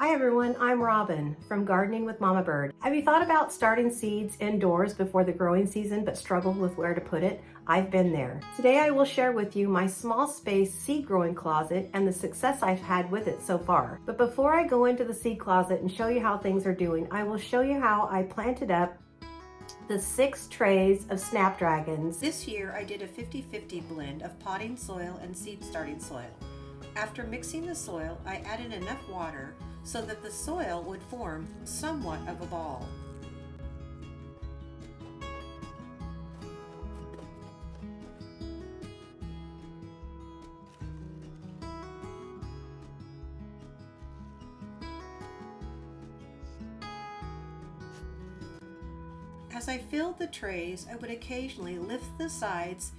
Hi everyone, I'm Robin from Gardening with Mama Bird. Have you thought about starting seeds indoors before the growing season but struggled with where to put it? I've been there. Today I will share with you my small space seed growing closet and the success I've had with it so far. But before I go into the seed closet and show you how things are doing, I will show you how I planted up the 6 trays of snapdragons. This year I did a 50-50 blend of potting soil and seed starting soil. After mixing the soil, I added enough water so that the soil would form somewhat of a ball. As I filled the trays, I would occasionally lift the sides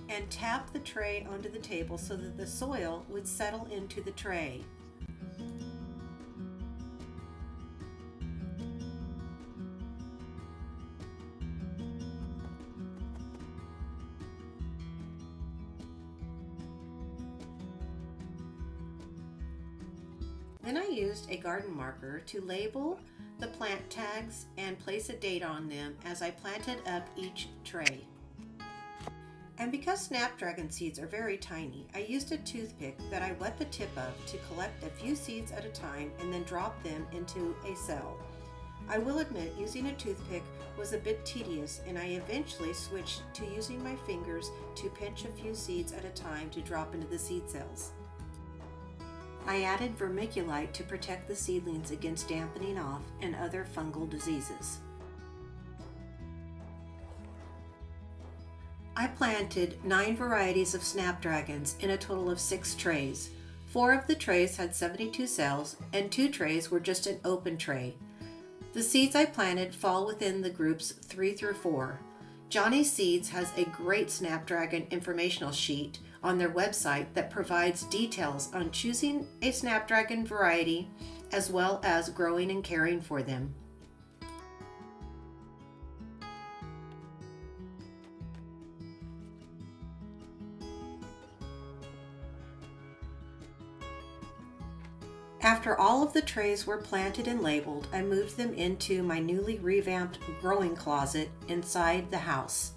and tap the tray onto the table so that the soil would settle into the tray. Then I used a garden marker to label the plant tags and place a date on them as I planted up each tray. And because snapdragon seeds are very tiny, I used a toothpick that I wet the tip of to collect a few seeds at a time and then drop them into a cell. I will admit using a toothpick was a bit tedious, and I eventually switched to using my fingers to pinch a few seeds at a time to drop into the seed cells. I added vermiculite to protect the seedlings against dampening off and other fungal diseases. I planted 9 varieties of snapdragons in a total of 6 trays. 4 of the trays had 72 cells and 2 trays were just an open tray. The seeds I planted fall within the groups 3 through 4. Johnny Seeds has a great snapdragon informational sheet on their website that provides details on choosing a snapdragon variety as well as growing and caring for them. After all of the trays were planted and labeled, I moved them into my newly revamped growing closet inside the house.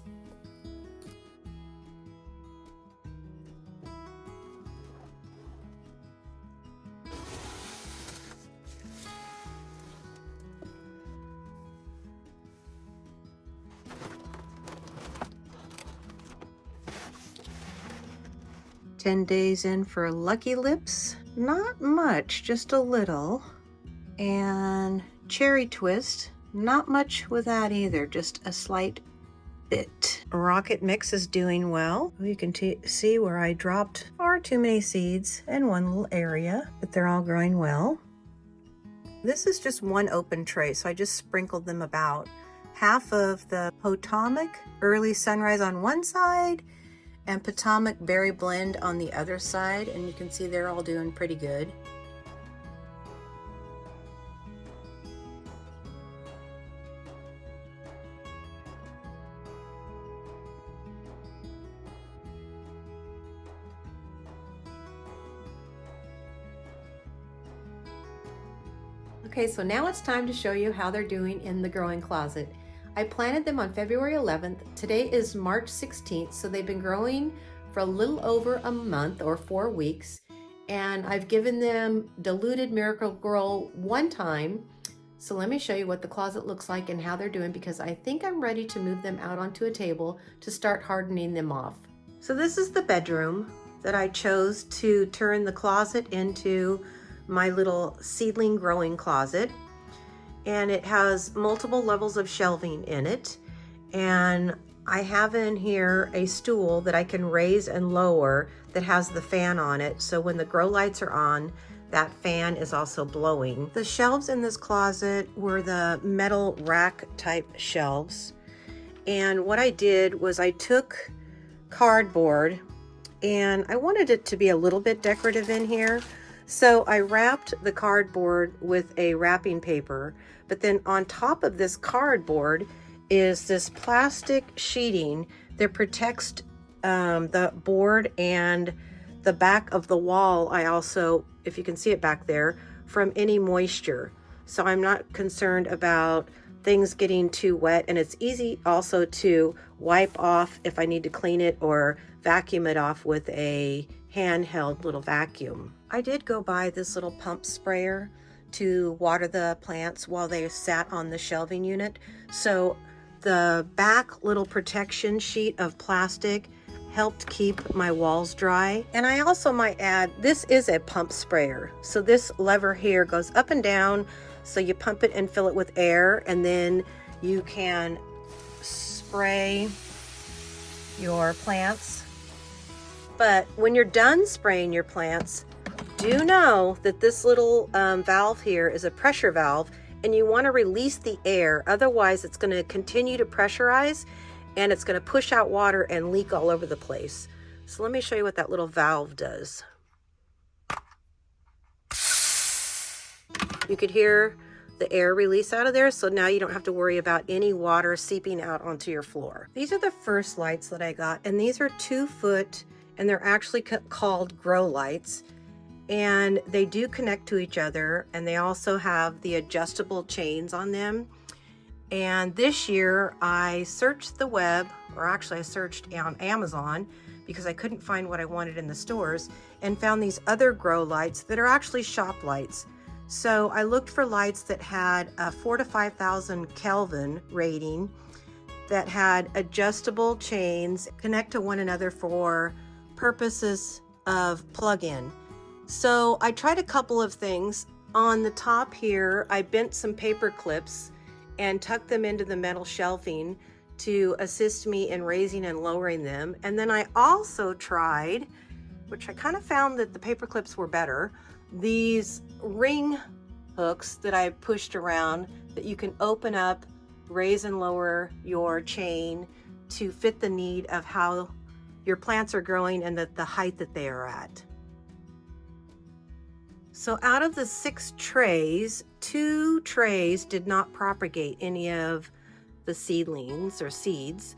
"10 days in for Lucky Lips." Not much, just a little. And Cherry Twist, not much with that either, just a slight bit. Rocket Mix is doing well. You can see where I dropped far too many seeds in one little area, but they're all growing well. This is just one open tray, so I just sprinkled them about. Half of the Potomac Early Sunrise on one side and Potomac Berry Blend on the other side, and you can see they're all doing pretty good. Okay, so now it's time to show you how they're doing in the growing closet. I planted them on February 11th. Today is March 16th, so they've been growing for a little over a month or 4 weeks. And I've given them diluted Miracle-Gro one time. So let me show you what the closet looks like and how they're doing, because I think I'm ready to move them out onto a table to start hardening them off. So this is the bedroom that I chose to turn the closet into my little seedling growing closet. And it has multiple levels of shelving in it. And I have in here a stool that I can raise and lower that has the fan on it. So when the grow lights are on, that fan is also blowing. The shelves in this closet were the metal rack type shelves. And what I did was I took cardboard, and I wanted it to be a little bit decorative in here. So I wrapped the cardboard with a wrapping paper, but then on top of this cardboard is this plastic sheeting that protects the board and the back of the wall. I also, if you can see it back there, from any moisture. So I'm not concerned about things getting too wet, and it's easy also to wipe off if I need to clean it or vacuum it off with a handheld little vacuum. I did go buy this little pump sprayer to water the plants while they sat on the shelving unit. So the back little protection sheet of plastic helped keep my walls dry. And I also might add, this is a pump sprayer. So this lever here goes up and down. So you pump it and fill it with air, and then you can spray your plants. But when you're done spraying your plants, do know that this little valve here is a pressure valve, and you want to release the air. Otherwise, it's going to continue to pressurize, and it's going to push out water and leak all over the place. So let me show you what that little valve does. You could hear the air release out of there, so now you don't have to worry about any water seeping out onto your floor. These are the first lights that I got, and these are 2 foot, and they're actually called grow lights, and they do connect to each other, and they also have the adjustable chains on them. And this year I searched the web, or actually I searched on Amazon because I couldn't find what I wanted in the stores, and found these other grow lights that are actually shop lights. So I looked for lights that had a 4,000 to 5,000 Kelvin rating, that had adjustable chains, connect to one another for purposes of plug-in. So I tried a couple of things. On the top here, I bent some paper clips and tucked them into the metal shelving to assist me in raising and lowering them. And then I also tried, which I kind of found that the paper clips were better, these ring hooks that I pushed around that you can open up, raise and lower your chain to fit the need of how your plants are growing and the height that they are at. So out of the 6 trays, 2 trays did not propagate any of the seedlings or seeds.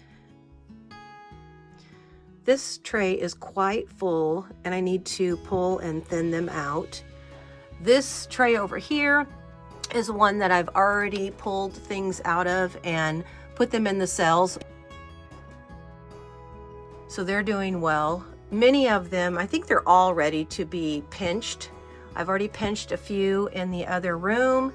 This tray is quite full, and I need to pull and thin them out. This tray over here is one that I've already pulled things out of and put them in the cells. So they're doing well. Many of them, I think they're all ready to be pinched. I've already pinched a few in the other room,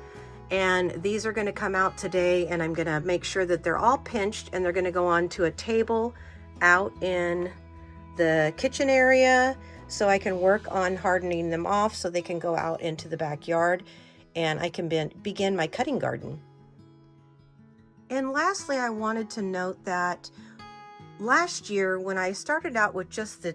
and these are going to come out today, and I'm going to make sure that they're all pinched, and they're going to go onto a table out in the kitchen area so I can work on hardening them off so they can go out into the backyard, and I can begin my cutting garden. And lastly, I wanted to note that last year when I started out with just the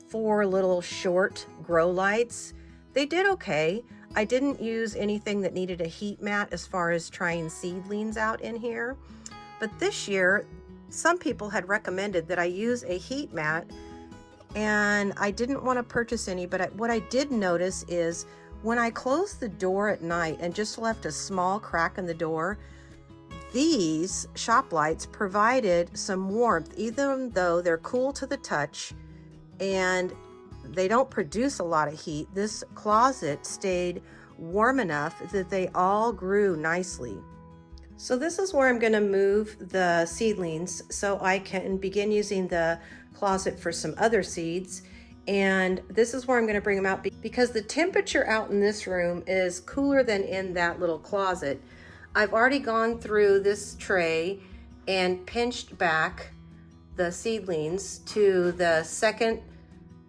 4 little short grow lights, they did okay. I didn't use anything that needed a heat mat as far as trying seedlings out in here. But this year, some people had recommended that I use a heat mat, and I didn't want to purchase any, but what I did notice is when I closed the door at night and just left a small crack in the door, these shop lights provided some warmth, even though they're cool to the touch and they don't produce a lot of heat. This closet stayed warm enough that they all grew nicely. So this is where I'm going to move the seedlings so I can begin using the closet for some other seeds. And this is where I'm going to bring them out because the temperature out in this room is cooler than in that little closet. I've already gone through this tray and pinched back the seedlings to the second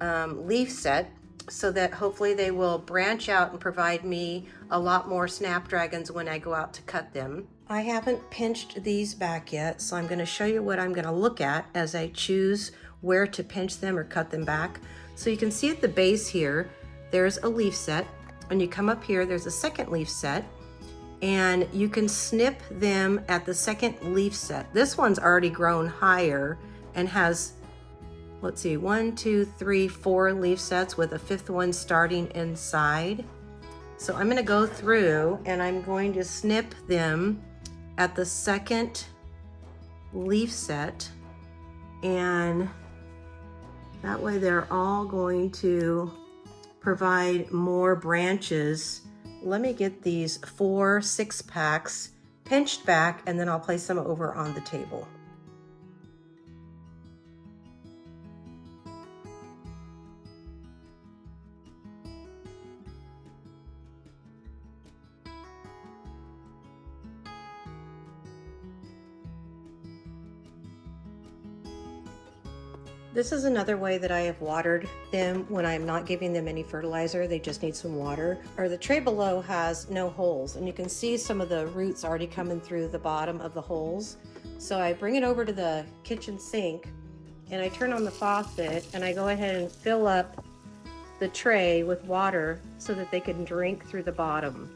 leaf set so that hopefully they will branch out and provide me a lot more snapdragons when I go out to cut them. I haven't pinched these back yet, so I'm going to show you what I'm going to look at as I choose where to pinch them or cut them back. So you can see at the base here, there's a leaf set, and you come up here, there's a second leaf set, and you can snip them at the second leaf set. This one's already grown higher and has, let's see, 1, 2, 3, 4 leaf sets with a 5th one starting inside. So I'm going to go through and I'm going to snip them at the second leaf set, and that way they're all going to provide more branches Let me get these 4 6-packs pinched back, and then I'll place them over on the table. This is another way that I have watered them when I'm not giving them any fertilizer. They just need some water. Or the tray below has no holes, and you can see some of the roots already coming through the bottom of the holes. So I bring it over to the kitchen sink and I turn on the faucet and I go ahead and fill up the tray with water so that they can drink through the bottom.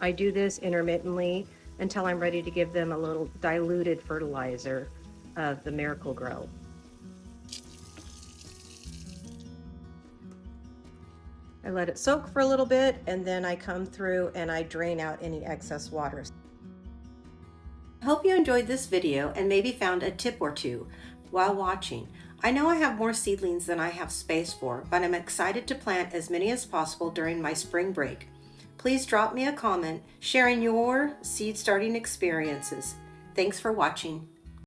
I do this intermittently until I'm ready to give them a little diluted fertilizer of the Miracle-Gro. I let it soak for a little bit, and then I come through and I drain out any excess water. I hope you enjoyed this video and maybe found a tip or two while watching. I know I have more seedlings than I have space for, but I'm excited to plant as many as possible during my spring break. Please drop me a comment sharing your seed starting experiences. Thanks for watching.